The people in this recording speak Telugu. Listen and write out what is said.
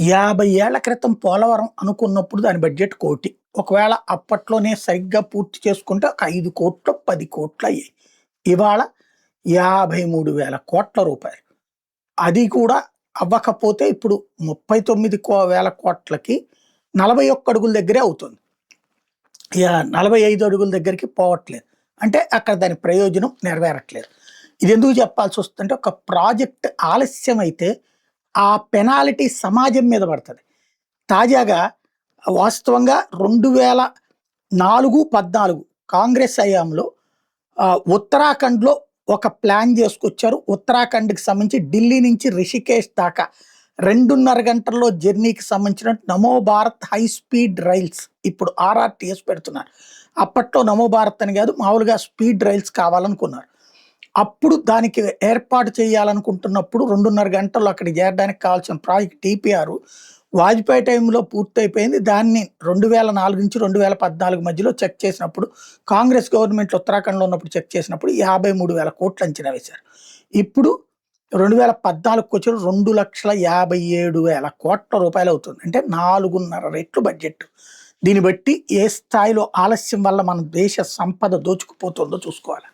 50 ఏళ్ల క్రితం పోలవరం అనుకున్నప్పుడు దాని బడ్జెట్ 1,00,00,000. ఒకవేళ అప్పట్లోనే సరిగ్గా పూర్తి చేసుకుంటే ఒక 5,00,00,000, 10,00,00,000 అయ్యాయి. ఇవాళ 53,000 కోట్ల రూపాయలు. అది కూడా అవ్వకపోతే ఇప్పుడు 39,000 కోట్లకి 41 అడుగుల దగ్గరే అవుతుంది. 45 అడుగుల దగ్గరికి పోవట్లేదు. అంటే అక్కడ దాని ప్రయోజనం నెరవేరట్లేదు. ఇది ఎందుకు చెప్పాల్సి వస్తుందంటే, ఒక ప్రాజెక్ట్ ఆలస్యం అయితే ఆ పెనాల్టీ సమాజం మీద పడుతుంది. తాజాగా వాస్తవంగా 2014 కాంగ్రెస్ హయాంలో ఉత్తరాఖండ్లో ఒక ప్లాన్ చేసుకొచ్చారు. ఉత్తరాఖండ్కి సంబంధించి ఢిల్లీ నుంచి రిషికేష్ దాకా 2.5 గంటల్లో జర్నీకి సంబంధించిన నమో భారత్ హై స్పీడ్ రైల్స్ ఇప్పుడు ఆర్ఆర్టీఎస్ పెడుతున్నారు. అప్పట్లో నమో భారత్ అని కాదు, మామూలుగా స్పీడ్ రైల్స్ కావాలనుకున్నారు. అప్పుడు దానికి ఏర్పాటు చేయాలనుకుంటున్నప్పుడు 2.5 గంటల్లో అక్కడికి చేరడానికి కావాల్సిన ప్రాజెక్ట్ డిపిఆర్ వాజ్పేయి టైంలో పూర్తయిపోయింది. దాన్ని 2004 నుంచి 2014 మధ్యలో చెక్ చేసినప్పుడు, కాంగ్రెస్ గవర్నమెంట్ ఉత్తరాఖండ్లో ఉన్నప్పుడు చెక్ చేసినప్పుడు 53,000 కోట్లు అంచనా వేశారు. ఇప్పుడు 2014కి వచ్చి 2,57,000 కోట్ల రూపాయలు అవుతుంది. అంటే 4.5 రెట్లు బడ్జెట్. దీన్ని బట్టి ఏ స్థాయిలో ఆలస్యం వల్ల మన దేశ సంపద దోచుకుపోతుందో చూసుకోవాలి.